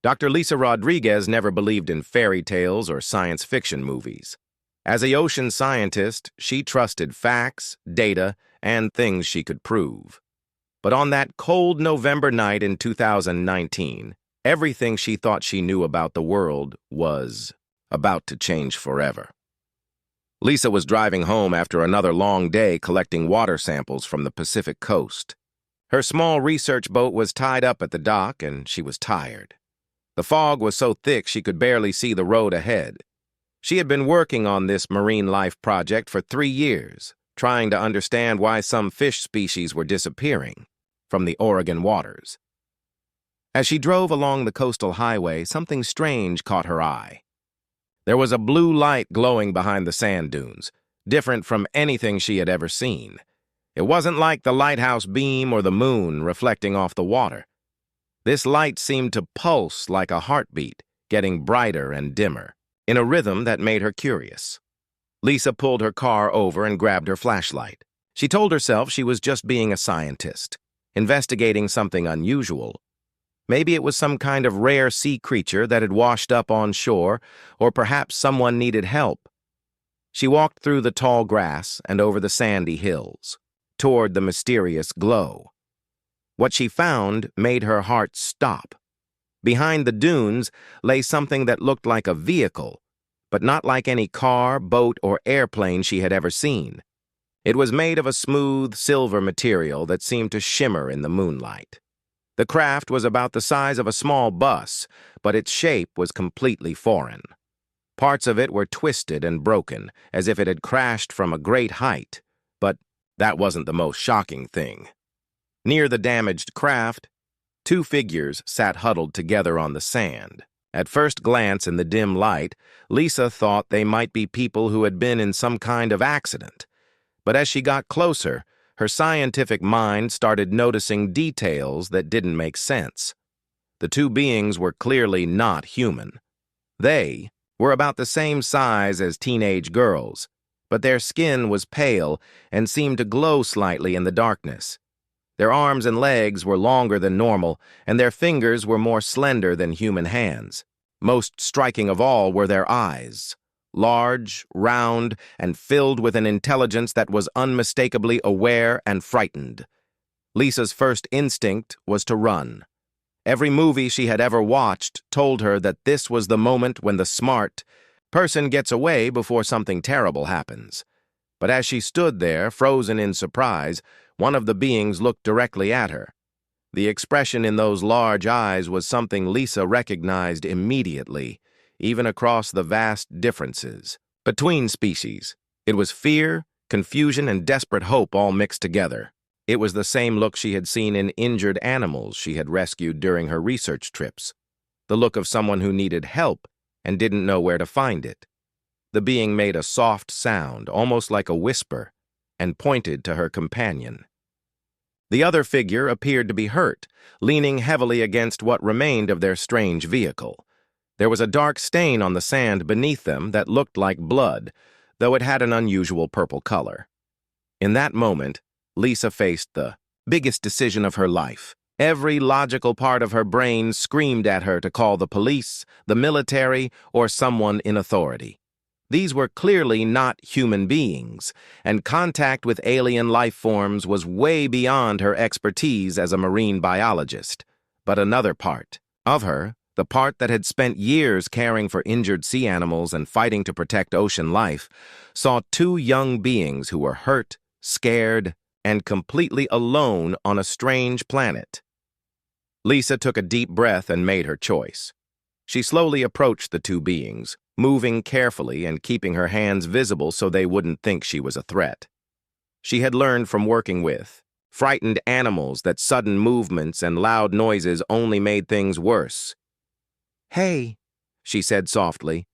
Dr. Lisa Rodriguez never believed in fairy tales or science fiction movies. As a ocean scientist, she trusted facts, data, and things she could prove. But on that cold November night in 2019, everything she thought she knew about the world was about to change forever. Lisa was driving home after another long day collecting water samples from the Pacific coast. Her small research boat was tied up at the dock, and she was tired. The fog was so thick she could barely see the road ahead. She had been working on this marine life project for 3 years, trying to understand why some fish species were disappearing from the Oregon waters. As she drove along the coastal highway, something strange caught her eye. There was a blue light glowing behind the sand dunes, different from anything she had ever seen. It wasn't like the lighthouse beam or the moon reflecting off the water. This light seemed to pulse like a heartbeat, getting brighter and dimmer, in a rhythm that made her curious. Lisa pulled her car over and grabbed her flashlight. She told herself she was just being a scientist, investigating something unusual. Maybe it was some kind of rare sea creature that had washed up on shore, or perhaps someone needed help. She walked through the tall grass and over the sandy hills, toward the mysterious glow. What she found made her heart stop. Behind the dunes lay something that looked like a vehicle, but not like any car, boat, or airplane she had ever seen. It was made of a smooth, silver material that seemed to shimmer in the moonlight. The craft was about the size of a small bus, but its shape was completely foreign. Parts of it were twisted and broken, as if it had crashed from a great height, but that wasn't the most shocking thing. Near the damaged craft, 2 figures sat huddled together on the sand. At first glance in the dim light, Lisa thought they might be people who had been in some kind of accident. But as she got closer, her scientific mind started noticing details that didn't make sense. The 2 beings were clearly not human. They were about the same size as teenage girls, but their skin was pale and seemed to glow slightly in the darkness. Their arms and legs were longer than normal, and their fingers were more slender than human hands. Most striking of all were their eyes, large, round, and filled with an intelligence that was unmistakably aware and frightened. Lisa's first instinct was to run. Every movie she had ever watched told her that this was the moment when the smart person gets away before something terrible happens. But as she stood there, frozen in surprise, one of the beings looked directly at her. The expression in those large eyes was something Lisa recognized immediately, even across the vast differences between species. It was fear, confusion, and desperate hope all mixed together. It was the same look she had seen in injured animals she had rescued during her research trips. The look of someone who needed help and didn't know where to find it. The being made a soft sound, almost like a whisper, and pointed to her companion. The other figure appeared to be hurt, leaning heavily against what remained of their strange vehicle. There was a dark stain on the sand beneath them that looked like blood, though it had an unusual purple color. In that moment, Lisa faced the biggest decision of her life. Every logical part of her brain screamed at her to call the police, the military, or someone in authority. These were clearly not human beings, and contact with alien life forms was way beyond her expertise as a marine biologist. But another part of her, the part that had spent years caring for injured sea animals and fighting to protect ocean life, saw 2 young beings who were hurt, scared, and completely alone on a strange planet. Lisa took a deep breath and made her choice. She slowly approached the 2 beings, moving carefully and keeping her hands visible so they wouldn't think she was a threat. She had learned from working with frightened animals that sudden movements and loud noises only made things worse. "Hey," she said softly,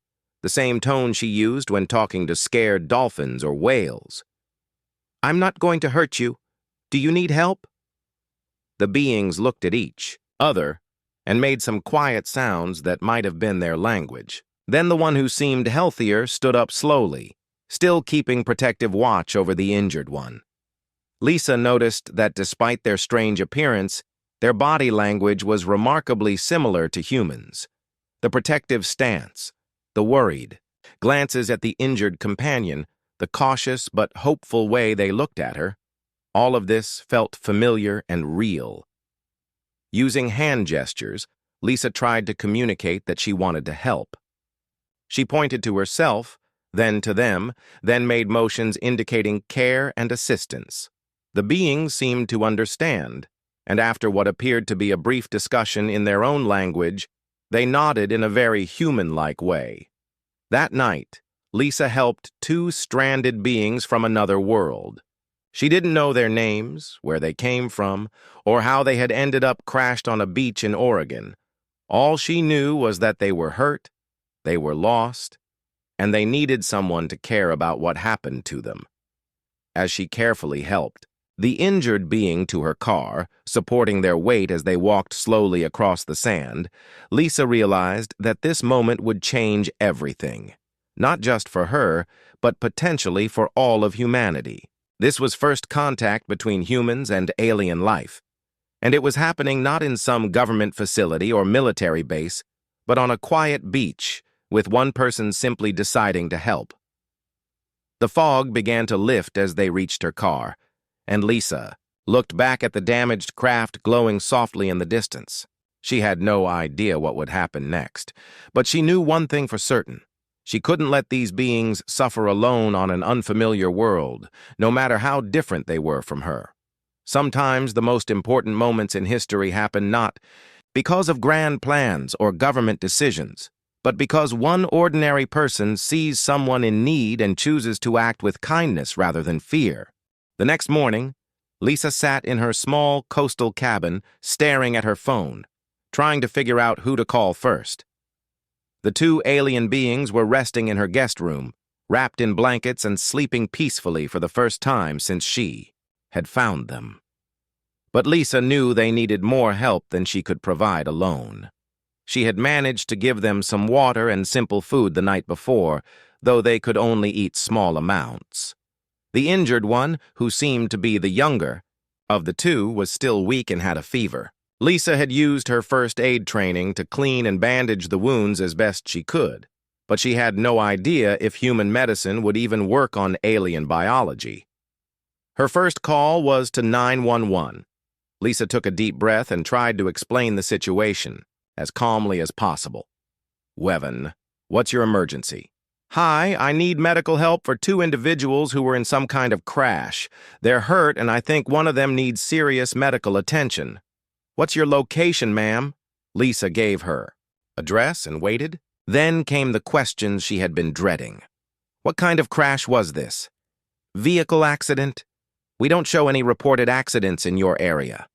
the same tone she used when talking to scared dolphins or whales. "I'm not going to hurt you. Do you need help?" The beings looked at each other and made some quiet sounds that might have been their language. Then the one who seemed healthier stood up slowly, still keeping protective watch over the injured one. Lisa noticed that despite their strange appearance, Their body language was remarkably similar to humans. The protective stance, the worried glances at the injured companion, the cautious but hopeful way they looked at her, all of this felt familiar and real. Using hand gestures, Lisa tried to communicate that she wanted to help. She pointed to herself, then to them, then made motions indicating care and assistance. The beings seemed to understand, and after what appeared to be a brief discussion in their own language, they nodded in a very human-like way. That night, Lisa helped two stranded beings from another world. She didn't know their names, where they came from, or how they had ended up crashed on a beach in Oregon. All she knew was that they were hurt, they were lost, and they needed someone to care about what happened to them. As she carefully helped the injured being to her car, supporting their weight as they walked slowly across the sand, Lisa realized that this moment would change everything, not just for her, but potentially for all of humanity. This was first contact between humans and alien life, and it was happening not in some government facility or military base, but on a quiet beach, with one person simply deciding to help. The fog began to lift as they reached her car, and Lisa looked back at the damaged craft glowing softly in the distance. She had no idea what would happen next, but she knew one thing for certain. She couldn't let these beings suffer alone on an unfamiliar world, no matter how different they were from her. Sometimes the most important moments in history happen not because of grand plans or government decisions, but because one ordinary person sees someone in need and chooses to act with kindness rather than fear. The next morning, Lisa sat in her small coastal cabin, staring at her phone, trying to figure out who to call first. The two alien beings were resting in her guest room, wrapped in blankets and sleeping peacefully for the first time since she had found them. But Lisa knew they needed more help than she could provide alone. She had managed to give them some water and simple food the night before, though they could only eat small amounts. The injured one, who seemed to be the younger of the two, was still weak and had a fever. Lisa had used her first aid training to clean and bandage the wounds as best she could, but she had no idea if human medicine would even work on alien biology. Her first call was to 911. Lisa took a deep breath and tried to explain the situation as calmly as possible. "Wevan, what's your emergency?" "Hi, I need medical help for two individuals who were in some kind of crash. They're hurt and I think one of them needs serious medical attention." "What's your location, ma'am?" Lisa gave her address and waited. Then came the questions she had been dreading. "What kind of crash was this?" "Vehicle accident. We don't show any reported accidents in your area."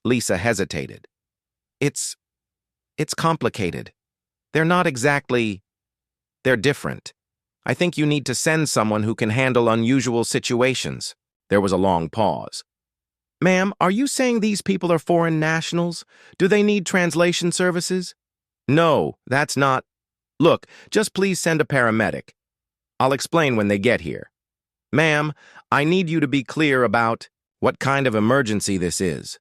Lisa hesitated. It's complicated. They're not exactly... They're different. I think you need to send someone who can handle unusual situations." There was a long pause. "Ma'am, are you saying these people are foreign nationals? Do they need translation services?" "No, that's not... Look, just please send a paramedic. I'll explain when they get here." "Ma'am, I need you to be clear about what kind of emergency this is.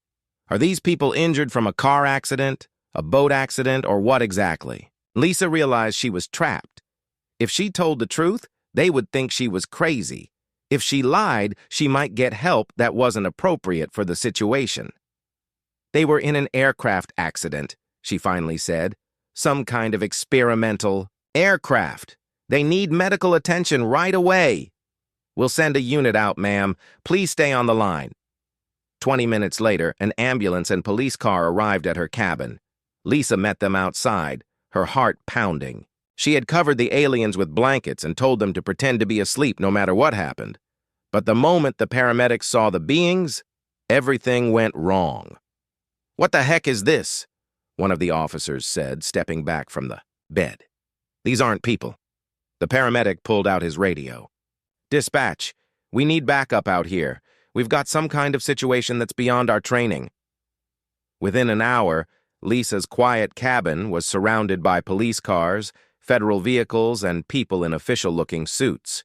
Are these people injured from a car accident, a boat accident, or what exactly?" Lisa realized she was trapped. If she told the truth, they would think she was crazy. If she lied, she might get help that wasn't appropriate for the situation. "They were in an aircraft accident," she finally said. "Some kind of experimental aircraft. They need medical attention right away." "We'll send a unit out, ma'am. Please stay on the line." 20 minutes later, an ambulance and police car arrived at her cabin. Lisa met them outside, her heart pounding. She had covered the aliens with blankets and told them to pretend to be asleep no matter what happened. But the moment the paramedics saw the beings, everything went wrong. "What the heck is this?" one of the officers said, stepping back from the bed. "These aren't people." The paramedic pulled out his radio. "Dispatch, we need backup out here. We've got some kind of situation that's beyond our training." Within an hour, Lisa's quiet cabin was surrounded by police cars, federal vehicles, and people in official-looking suits.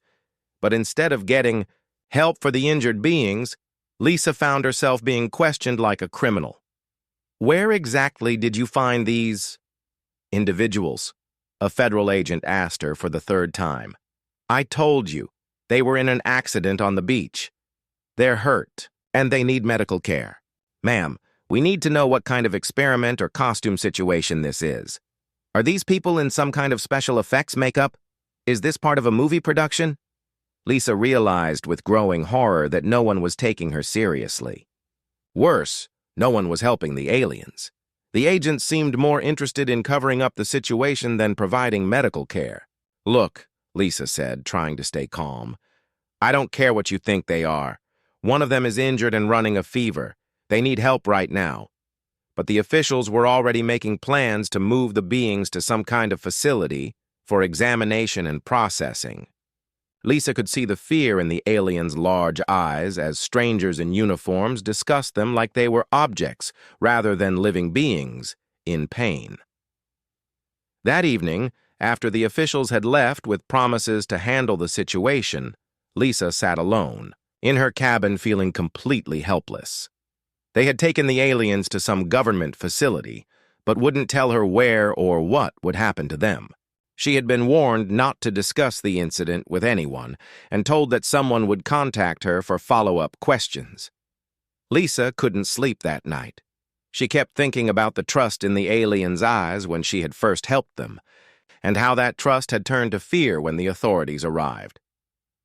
But instead of getting help for the injured beings, Lisa found herself being questioned like a criminal. Where exactly did you find these individuals? A federal agent asked her for the third time. I told you, they were in an accident on the beach. They're hurt, and they need medical care. Ma'am, we need to know what kind of experiment or costume situation this is. Are these people in some kind of special effects makeup? Is this part of a movie production? Lisa realized with growing horror that no one was taking her seriously. Worse, no one was helping the aliens. The agents seemed more interested in covering up the situation than providing medical care. Look, Lisa said, trying to stay calm. I don't care what you think they are. One of them is injured and running a fever. They need help right now. But the officials were already making plans to move the beings to some kind of facility for examination and processing. Lisa could see the fear in the aliens' large eyes as strangers in uniforms discussed them like they were objects rather than living beings in pain. That evening, after the officials had left with promises to handle the situation, Lisa sat alone, in her cabin feeling completely helpless. They had taken the aliens to some government facility, but wouldn't tell her where or what would happen to them. She had been warned not to discuss the incident with anyone and told that someone would contact her for follow-up questions. Lisa couldn't sleep that night. She kept thinking about the trust in the aliens' eyes when she had first helped them, and how that trust had turned to fear when the authorities arrived.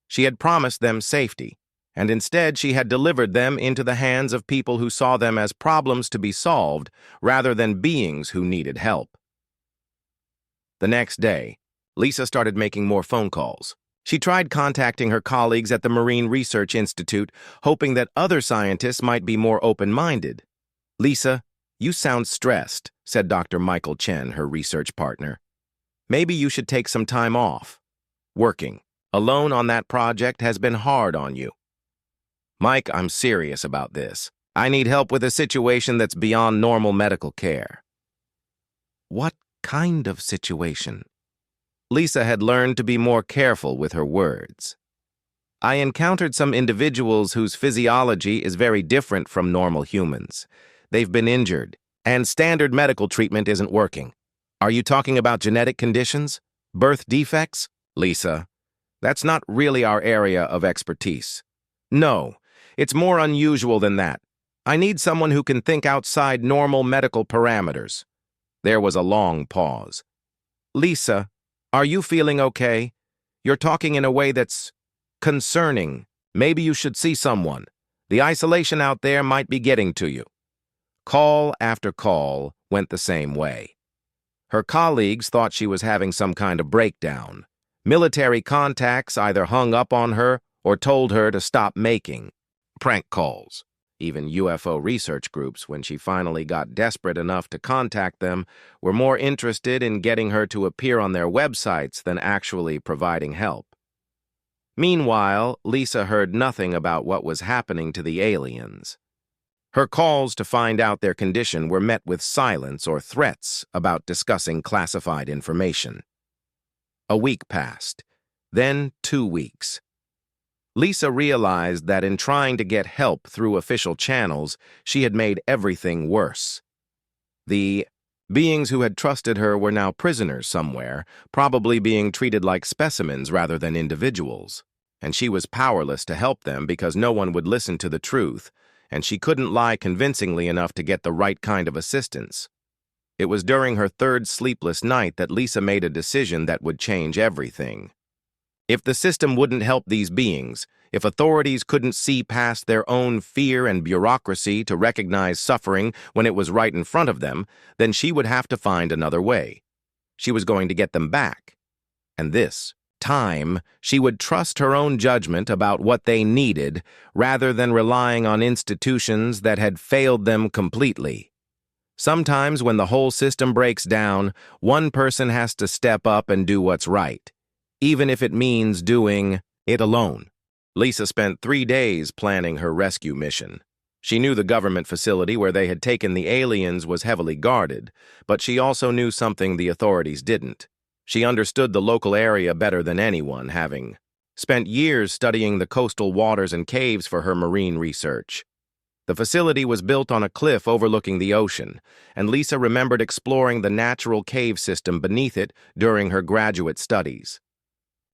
She had promised them safety, and instead she had delivered them into the hands of people who saw them as problems to be solved rather than beings who needed help. The next day, Lisa started making more phone calls. She tried contacting her colleagues at the Marine Research Institute, hoping that other scientists might be more open-minded. Lisa, you sound stressed, said Dr. Michael Chen, her research partner. Maybe you should take some time off. Working alone on that project has been hard on you. Mike, I'm serious about this. I need help with a situation that's beyond normal medical care. What kind of situation? Lisa had learned to be more careful with her words. I encountered some individuals whose physiology is very different from normal humans. They've been injured, and standard medical treatment isn't working. Are you talking about genetic conditions? Birth defects? Lisa, that's not really our area of expertise. No, it's more unusual than that. I need someone who can think outside normal medical parameters. There was a long pause. Lisa, are you feeling okay? You're talking in a way that's concerning. Maybe you should see someone. The isolation out there might be getting to you. Call after call went the same way. Her colleagues thought she was having some kind of breakdown. Military contacts either hung up on her or told her to stop making prank calls. Even UFO research groups, when she finally got desperate enough to contact them, were more interested in getting her to appear on their websites than actually providing help. Meanwhile, Lisa heard nothing about what was happening to the aliens. Her calls to find out their condition were met with silence or threats about discussing classified information. A week passed, then 2 weeks. Lisa realized that in trying to get help through official channels, she had made everything worse. The beings who had trusted her were now prisoners somewhere, probably being treated like specimens rather than individuals. And she was powerless to help them because no one would listen to the truth, and she couldn't lie convincingly enough to get the right kind of assistance. It was during her third sleepless night that Lisa made a decision that would change everything. If the system wouldn't help these beings, if authorities couldn't see past their own fear and bureaucracy to recognize suffering when it was right in front of them, then she would have to find another way. She was going to get them back. And this time, she would trust her own judgment about what they needed rather than relying on institutions that had failed them completely. Sometimes when the whole system breaks down, one person has to step up and do what's right, even if it means doing it alone. Lisa spent 3 days planning her rescue mission. She knew the government facility where they had taken the aliens was heavily guarded, but she also knew something the authorities didn't. She understood the local area better than anyone, having spent years studying the coastal waters and caves for her marine research. The facility was built on a cliff overlooking the ocean, and Lisa remembered exploring the natural cave system beneath it during her graduate studies.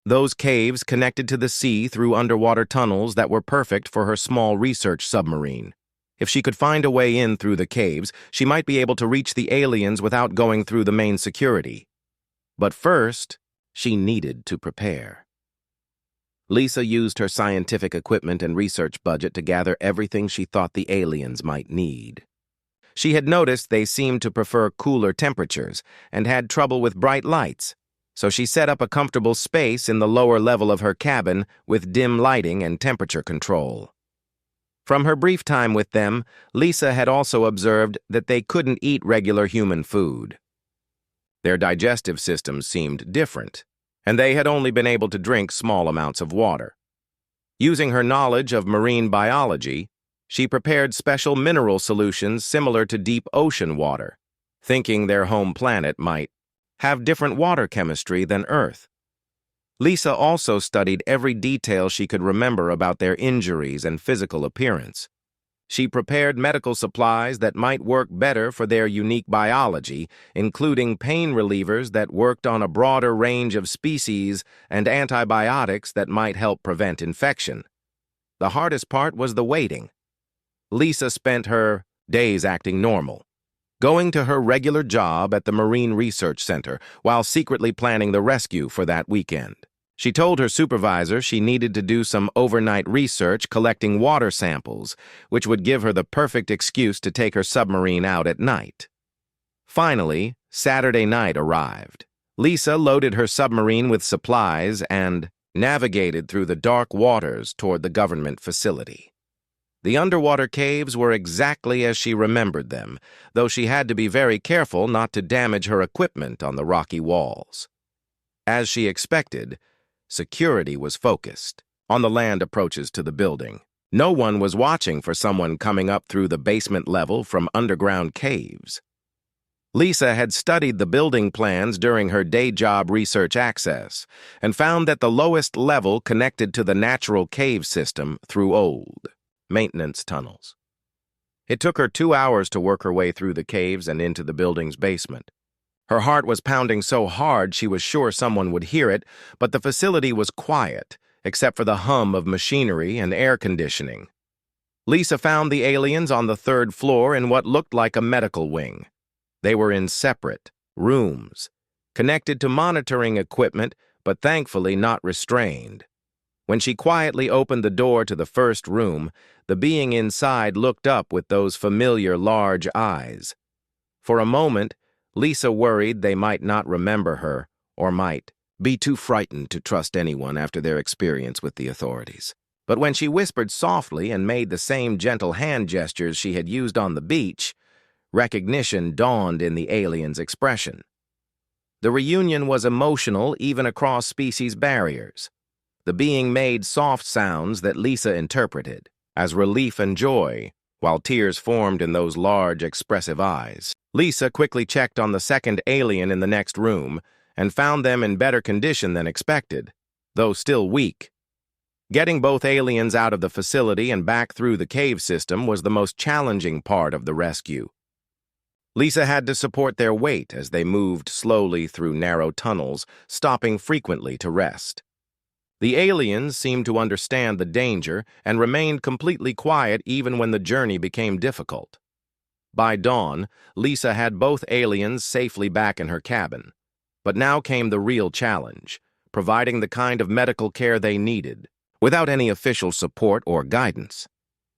Those caves connected to the sea through underwater tunnels that were perfect for her small research submarine. If she could find a way in through the caves, she might be able to reach the aliens without going through the main security. But first, she needed to prepare. Lisa used her scientific equipment and research budget to gather everything she thought the aliens might need. She had noticed they seemed to prefer cooler temperatures and had trouble with bright lights, so she set up a comfortable space in the lower level of her cabin with dim lighting and temperature control. From her brief time with them, Lisa had also observed that they couldn't eat regular human food. Their digestive systems seemed different, and they had only been able to drink small amounts of water. Using her knowledge of marine biology, she prepared special mineral solutions similar to deep ocean water, thinking their home planet might have different water chemistry than Earth. Lisa also studied every detail she could remember about their injuries and physical appearance. She prepared medical supplies that might work better for their unique biology, including pain relievers that worked on a broader range of species and antibiotics that might help prevent infection. The hardest part was the waiting. Lisa spent her days acting normal, going to her regular job at the Marine Research Center while secretly planning the rescue for that weekend. She told her supervisor she needed to do some overnight research collecting water samples, which would give her the perfect excuse to take her submarine out at night. Finally, Saturday night arrived. Lisa loaded her submarine with supplies and navigated through the dark waters toward the government facility. The underwater caves were exactly as she remembered them, though she had to be very careful not to damage her equipment on the rocky walls. As she expected, security was focused on the land approaches to the building. No one was watching for someone coming up through the basement level from underground caves. Lisa had studied the building plans during her day job research access and found that the lowest level connected to the natural cave system through old maintenance tunnels. It took her 2 hours to work her way through the caves and into the building's basement. Her heart was pounding so hard she was sure someone would hear it, but the facility was quiet, except for the hum of machinery and air conditioning. Lisa found the aliens on the 3rd floor in what looked like a medical wing. They were in separate rooms, connected to monitoring equipment, but thankfully not restrained. When she quietly opened the door to the first room, the being inside looked up with those familiar large eyes. For a moment, Lisa worried they might not remember her, or might be too frightened to trust anyone after their experience with the authorities. But when she whispered softly and made the same gentle hand gestures she had used on the beach, recognition dawned in the alien's expression. The reunion was emotional even across species barriers. The being made soft sounds that Lisa interpreted as relief and joy, while tears formed in those large, expressive eyes. Lisa quickly checked on the second alien in the next room and found them in better condition than expected, though still weak. Getting both aliens out of the facility and back through the cave system was the most challenging part of the rescue. Lisa had to support their weight as they moved slowly through narrow tunnels, stopping frequently to rest. The aliens seemed to understand the danger and remained completely quiet even when the journey became difficult. By dawn, Lisa had both aliens safely back in her cabin. But now came the real challenge, providing the kind of medical care they needed, without any official support or guidance.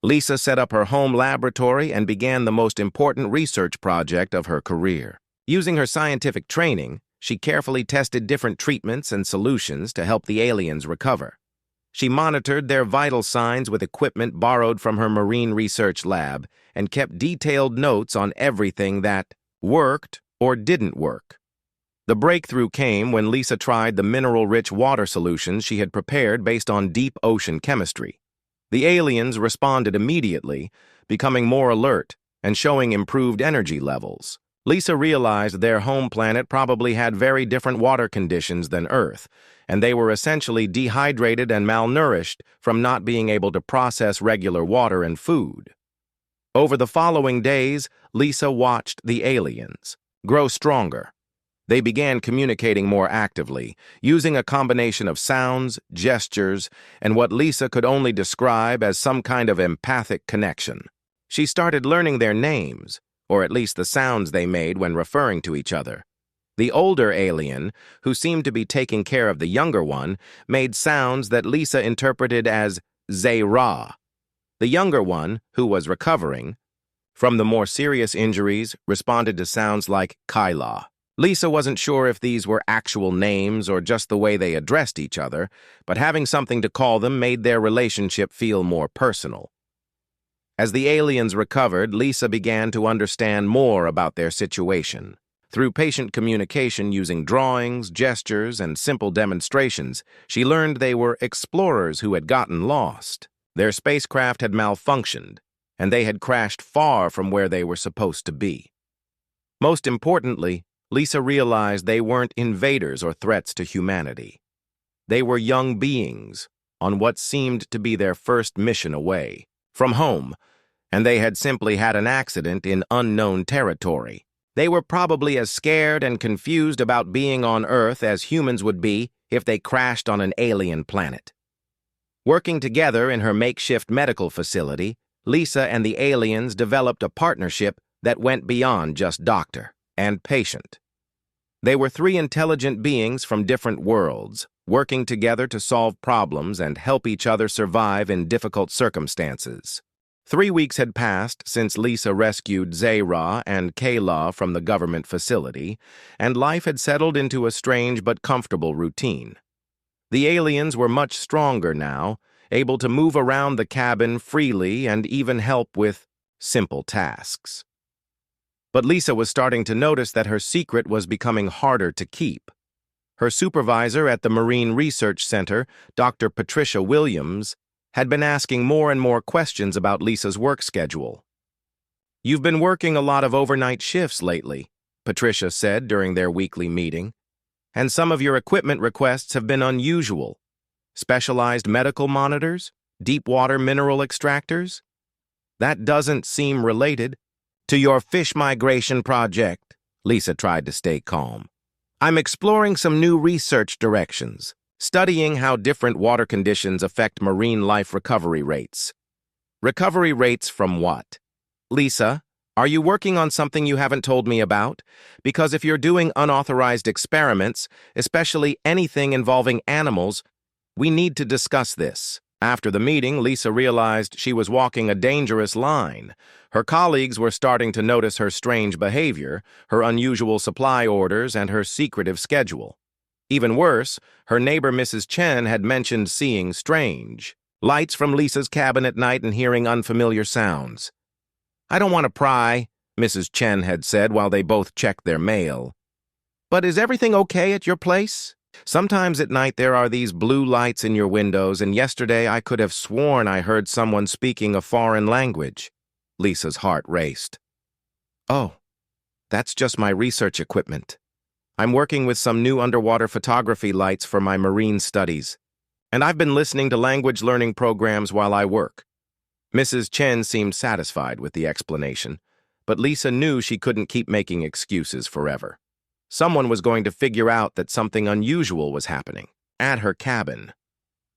Lisa set up her home laboratory and began the most important research project of her career. Using her scientific training, she carefully tested different treatments and solutions to help the aliens recover. She monitored their vital signs with equipment borrowed from her marine research lab and kept detailed notes on everything that worked or didn't work. The breakthrough came when Lisa tried the mineral-rich water solutions she had prepared based on deep ocean chemistry. The aliens responded immediately, becoming more alert and showing improved energy levels. Lisa realized their home planet probably had very different water conditions than Earth, and they were essentially dehydrated and malnourished from not being able to process regular water and food. Over the following days, Lisa watched the aliens grow stronger. They began communicating more actively, using a combination of sounds, gestures, and what Lisa could only describe as some kind of empathic connection. She started learning their names, or at least the sounds they made when referring to each other. The older alien, who seemed to be taking care of the younger one, made sounds that Lisa interpreted as Zay-Ra. The younger one, who was recovering from the more serious injuries, responded to sounds like Kyla. Lisa wasn't sure if these were actual names or just the way they addressed each other, but having something to call them made their relationship feel more personal. As the aliens recovered, Lisa began to understand more about their situation. Through patient communication using drawings, gestures, and simple demonstrations, she learned they were explorers who had gotten lost. Their spacecraft had malfunctioned, and they had crashed far from where they were supposed to be. Most importantly, Lisa realized they weren't invaders or threats to humanity. They were young beings on what seemed to be their first mission away from home, and they had simply had an accident in unknown territory. They were probably as scared and confused about being on Earth as humans would be if they crashed on an alien planet. Working together in her makeshift medical facility, Lisa and the aliens developed a partnership that went beyond just doctor and patient. They were three intelligent beings from different worlds, working together to solve problems and help each other survive in difficult circumstances. 3 weeks had passed since Lisa rescued Zay-Ra and Kayla from the government facility, and life had settled into a strange but comfortable routine. The aliens were much stronger now, able to move around the cabin freely and even help with simple tasks. But Lisa was starting to notice that her secret was becoming harder to keep. Her supervisor at the Marine Research Center, Dr. Patricia Williams, had been asking more and more questions about Lisa's work schedule. "You've been working a lot of overnight shifts lately," Patricia said during their weekly meeting, "and some of your equipment requests have been unusual. Specialized medical monitors? Deep water mineral extractors? That doesn't seem related to your fish migration project." Lisa tried to stay calm. "I'm exploring some new research directions, studying how different water conditions affect marine life recovery rates." "Recovery rates from what?" "Lisa, are you working on something you haven't told me about? Because if you're doing unauthorized experiments, especially anything involving animals, we need to discuss this." After the meeting, Lisa realized she was walking a dangerous line. Her colleagues were starting to notice her strange behavior, her unusual supply orders, and her secretive schedule. Even worse, her neighbor Mrs. Chen had mentioned seeing strange lights from Lisa's cabin at night and hearing unfamiliar sounds. "I don't want to pry," Mrs. Chen had said while they both checked their mail. "But is everything okay at your place? Sometimes at night there are these blue lights in your windows, and yesterday I could have sworn I heard someone speaking a foreign language." Lisa's heart raced. "Oh, that's just my research equipment. I'm working with some new underwater photography lights for my marine studies, and I've been listening to language learning programs while I work." Mrs. Chen seemed satisfied with the explanation, but Lisa knew she couldn't keep making excuses forever. Someone was going to figure out that something unusual was happening at her cabin.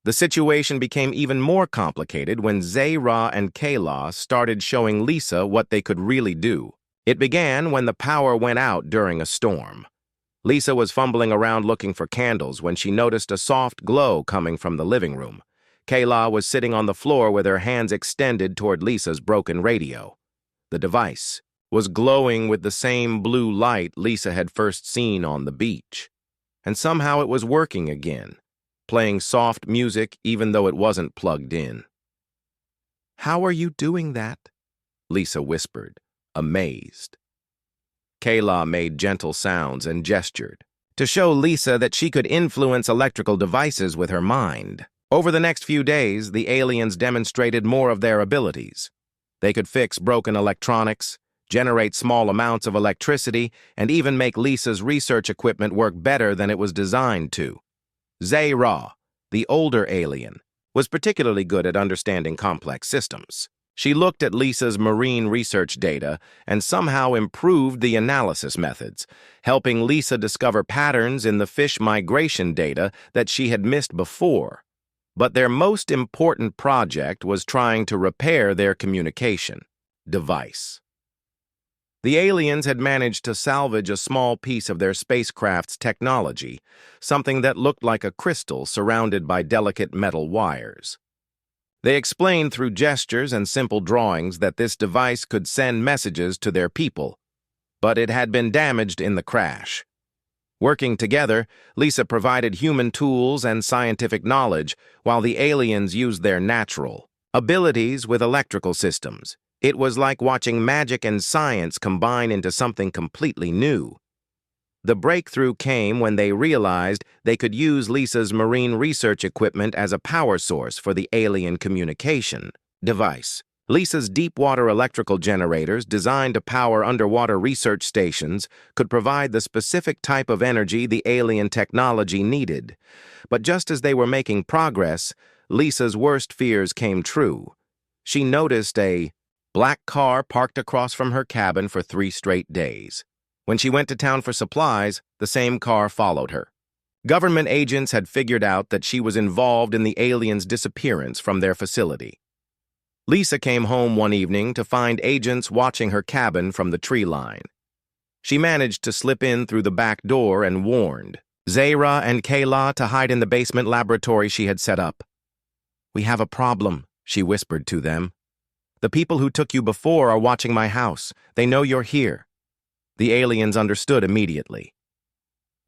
The situation became even more complicated when Zay-Ra and Kayla started showing Lisa what they could really do. It began when the power went out during a storm. Lisa was fumbling around looking for candles when she noticed a soft glow coming from the living room. Kayla was sitting on the floor with her hands extended toward Lisa's broken radio. The device was glowing with the same blue light Lisa had first seen on the beach. And somehow it was working again, playing soft music even though it wasn't plugged in. "How are you doing that?" Lisa whispered, amazed. Kayla made gentle sounds and gestured to show Lisa that she could influence electrical devices with her mind. Over the next few days, the aliens demonstrated more of their abilities. They could fix broken electronics, generate small amounts of electricity, and even make Lisa's research equipment work better than it was designed to. Zay-Ra, the older alien, was particularly good at understanding complex systems. She looked at Lisa's marine research data and somehow improved the analysis methods, helping Lisa discover patterns in the fish migration data that she had missed before. But their most important project was trying to repair their communication device. The aliens had managed to salvage a small piece of their spacecraft's technology, something that looked like a crystal surrounded by delicate metal wires. They explained through gestures and simple drawings that this device could send messages to their people, but it had been damaged in the crash. Working together, Lisa provided human tools and scientific knowledge, while the aliens used their natural abilities with electrical systems. It was like watching magic and science combine into something completely new. The breakthrough came when they realized they could use Lisa's marine research equipment as a power source for the alien communication device. Lisa's deep-water electrical generators, designed to power underwater research stations, could provide the specific type of energy the alien technology needed. But just as they were making progress, Lisa's worst fears came true. She noticed a black car parked across from her cabin for 3 straight days. When she went to town for supplies, the same car followed her. Government agents had figured out that she was involved in the aliens' disappearance from their facility. Lisa came home one evening to find agents watching her cabin from the tree line. She managed to slip in through the back door and warned Zahra and Kayla to hide in the basement laboratory she had set up. "We have a problem," she whispered to them. "The people who took you before are watching my house. They know you're here." The aliens understood immediately.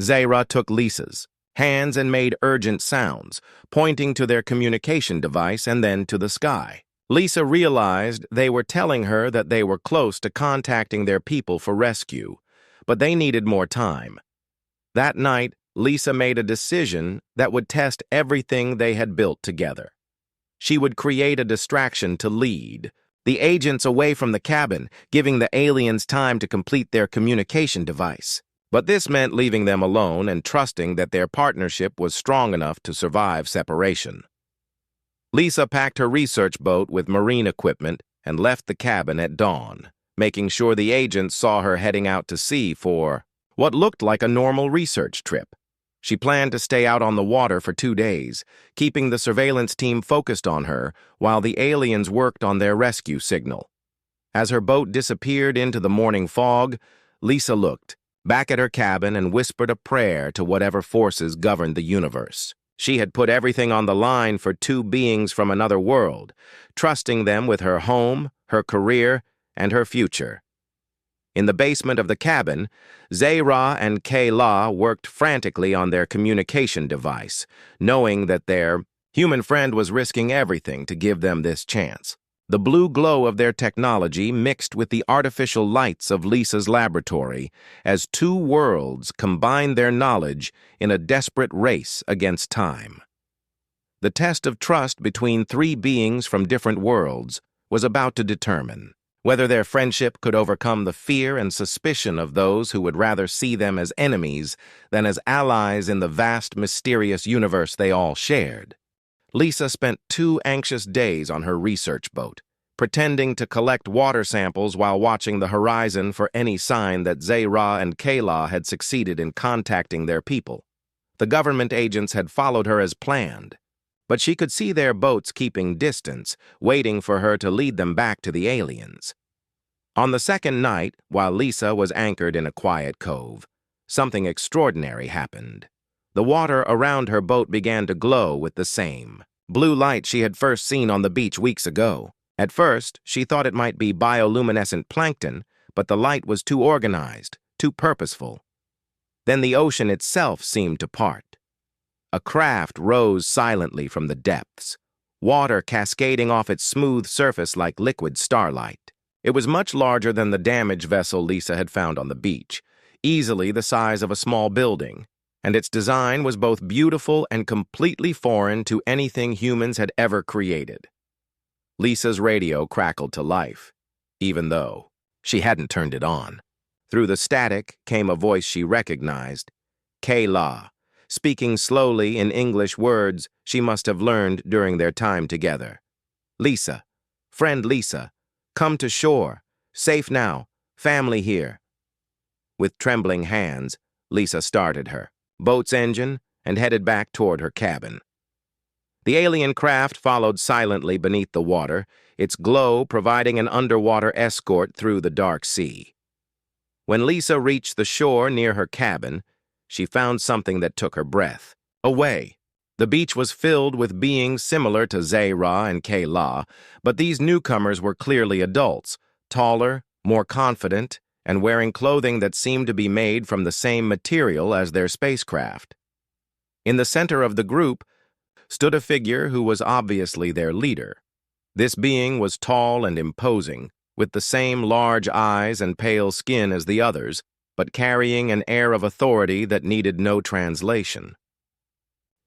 Zahra took Lisa's hands and made urgent sounds, pointing to their communication device and then to the sky. Lisa realized they were telling her that they were close to contacting their people for rescue, but they needed more time. That night, Lisa made a decision that would test everything they had built together. She would create a distraction to lead the agents away from the cabin, giving the aliens time to complete their communication device. But this meant leaving them alone and trusting that their partnership was strong enough to survive separation. Lisa packed her research boat with marine equipment and left the cabin at dawn, making sure the agents saw her heading out to sea for what looked like a normal research trip. She planned to stay out on the water for 2 days, keeping the surveillance team focused on her while the aliens worked on their rescue signal. As her boat disappeared into the morning fog, Lisa looked back at her cabin and whispered a prayer to whatever forces governed the universe. She had put everything on the line for 2 beings from another world, trusting them with her home, her career, and her future. In the basement of the cabin, Zahra and Kayla worked frantically on their communication device, knowing that their human friend was risking everything to give them this chance. The blue glow of their technology mixed with the artificial lights of Lisa's laboratory as 2 worlds combined their knowledge in a desperate race against time. The test of trust between 3 beings from different worlds was about to determine whether their friendship could overcome the fear and suspicion of those who would rather see them as enemies than as allies in the vast, mysterious universe they all shared. Lisa spent 2 anxious days on her research boat, pretending to collect water samples while watching the horizon for any sign that Zahra and Kayla had succeeded in contacting their people. The government agents had followed her as planned, but she could see their boats keeping distance, waiting for her to lead them back to the aliens. On the second night, while Lisa was anchored in a quiet cove, something extraordinary happened. The water around her boat began to glow with the same blue light she had first seen on the beach weeks ago. At first, she thought it might be bioluminescent plankton, but the light was too organized, too purposeful. Then the ocean itself seemed to part. A craft rose silently from the depths, water cascading off its smooth surface like liquid starlight. It was much larger than the damaged vessel Lisa had found on the beach, easily the size of a small building, and its design was both beautiful and completely foreign to anything humans had ever created. Lisa's radio crackled to life, even though she hadn't turned it on. Through the static came a voice she recognized, Kayla, speaking slowly in English words she must have learned during their time together. "Lisa, "Friend Lisa, come to shore. Safe now. Family here." With trembling hands, Lisa started her boat's engine and headed back toward her cabin. The alien craft followed silently beneath the water, its glow providing an underwater escort through the dark sea. When Lisa reached the shore near her cabin, she found something that took her breath away. The beach was filled with beings similar to Zayra and Kayla, but these newcomers were clearly adults, taller, more confident, and wearing clothing that seemed to be made from the same material as their spacecraft. In the center of the group stood a figure who was obviously their leader. This being was tall and imposing, with the same large eyes and pale skin as the others, but carrying an air of authority that needed no translation.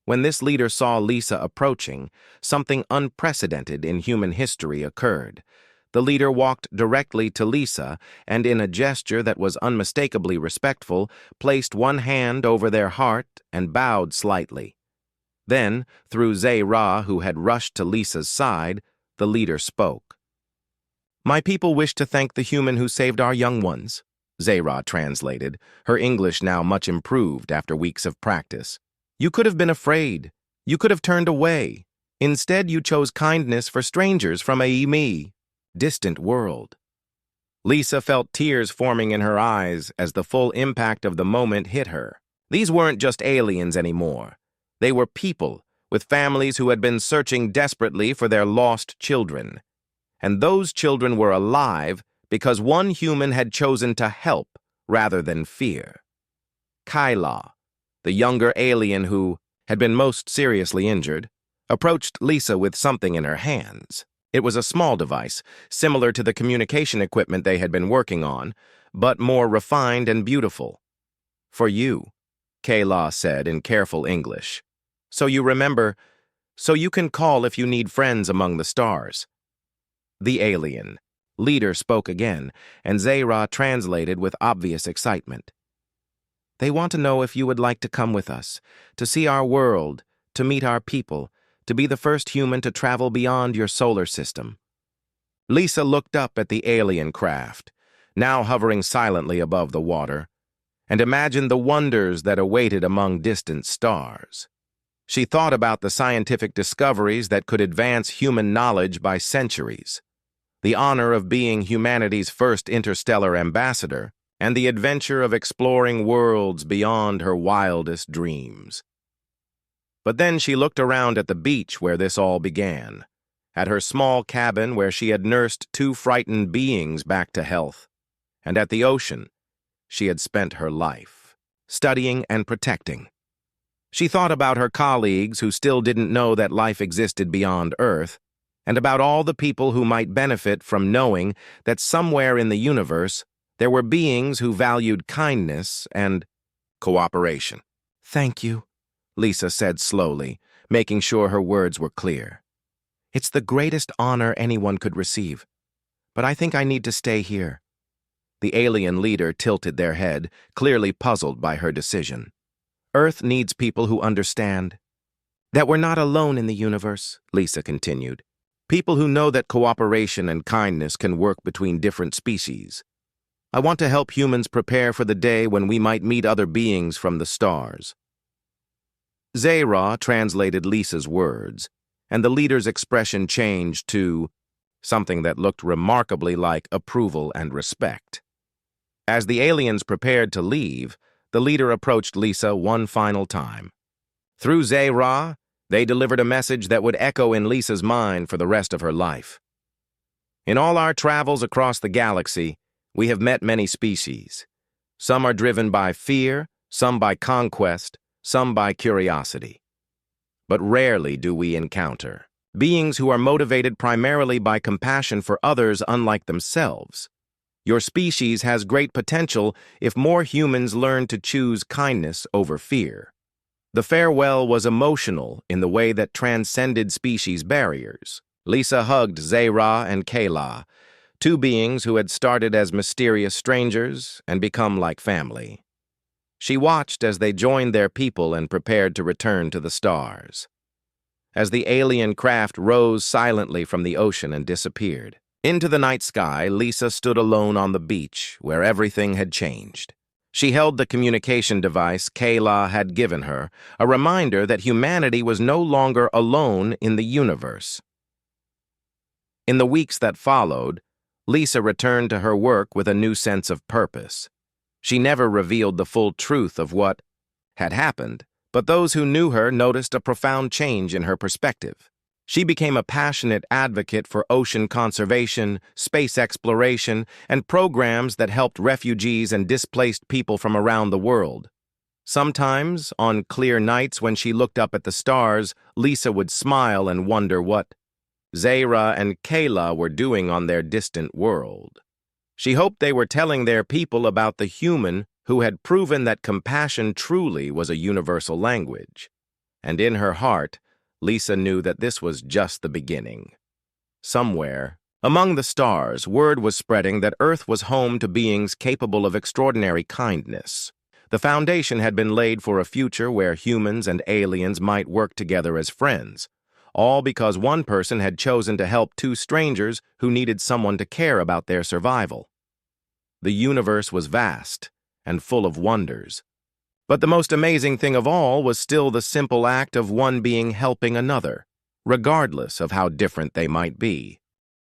When this leader saw Lisa approaching, something unprecedented in human history occurred. The leader walked directly to Lisa and, in a gesture that was unmistakably respectful, placed one hand over their heart and bowed slightly. Then, through Zayra, who had rushed to Lisa's side, the leader spoke. "My people wish to thank the human who saved our young ones," Zayra translated, her English now much improved after weeks of practice. "You could have been afraid. You could have turned away. Instead, you chose kindness for strangers from a distant world." Lisa felt tears forming in her eyes as the full impact of the moment hit her. These weren't just aliens anymore. They were people with families who had been searching desperately for their lost children. And those children were alive because one human had chosen to help rather than fear. Kayla, the younger alien who had been most seriously injured, approached Lisa with something in her hands. It was a small device, similar to the communication equipment they had been working on, but more refined and beautiful. "For you," Kayla said in careful English. "So you remember, so you can call if you need friends among the stars." The alien leader spoke again, and Zayra translated with obvious excitement. "They want to know if you would like to come with us, to see our world, to meet our people, to be the first human to travel beyond your solar system." Lisa looked up at the alien craft, now hovering silently above the water, and imagined the wonders that awaited among distant stars. She thought about the scientific discoveries that could advance human knowledge by centuries, the honor of being humanity's first interstellar ambassador, and the adventure of exploring worlds beyond her wildest dreams. But then she looked around at the beach where this all began, at her small cabin where she had nursed two frightened beings back to health, and at the ocean she had spent her life, studying and protecting. She thought about her colleagues who still didn't know that life existed beyond Earth, and about all the people who might benefit from knowing that somewhere in the universe there were beings who valued kindness and cooperation. "Thank you," Lisa said slowly, making sure her words were clear. "It's the greatest honor anyone could receive, but I think I need to stay here." The alien leader tilted their head, clearly puzzled by her decision. "Earth needs people who understand that we're not alone in the universe," Lisa continued. "People who know that cooperation and kindness can work between different species. I want to help humans prepare for the day when we might meet other beings from the stars." Zayra translated Lisa's words, and the leader's expression changed to something that looked remarkably like approval and respect. As the aliens prepared to leave, the leader approached Lisa one final time. Through Zayra, they delivered a message that would echo in Lisa's mind for the rest of her life. "In all our travels across the galaxy, we have met many species. Some are driven by fear, some by conquest, some by curiosity. But rarely do we encounter beings who are motivated primarily by compassion for others unlike themselves. Your species has great potential if more humans learn to choose kindness over fear." The farewell was emotional in the way that transcended species barriers. Lisa hugged Zayra and Kayla, two beings who had started as mysterious strangers and become like family. She watched as they joined their people and prepared to return to the stars. as the alien craft rose silently from the ocean and disappeared. Into the night sky, Lisa stood alone on the beach, where everything had changed. She held the communication device Kayla had given her, a reminder that humanity was no longer alone in the universe. In the weeks that followed, Lisa returned to her work with a new sense of purpose. She never revealed the full truth of what had happened, but those who knew her noticed a profound change in her perspective. She became a passionate advocate for ocean conservation, space exploration, and programs that helped refugees and displaced people from around the world. Sometimes, on clear nights when she looked up at the stars, Lisa would smile and wonder what Zahra and Kayla were doing on their distant world. She hoped they were telling their people about the human who had proven that compassion truly was a universal language. And in her heart, Lisa knew that this was just the beginning. Somewhere, among the stars, word was spreading that Earth was home to beings capable of extraordinary kindness. The foundation had been laid for a future where humans and aliens might work together as friends, all because one person had chosen to help two strangers who needed someone to care about their survival. The universe was vast and full of wonders. But the most amazing thing of all was still the simple act of one being helping another, regardless of how different they might be.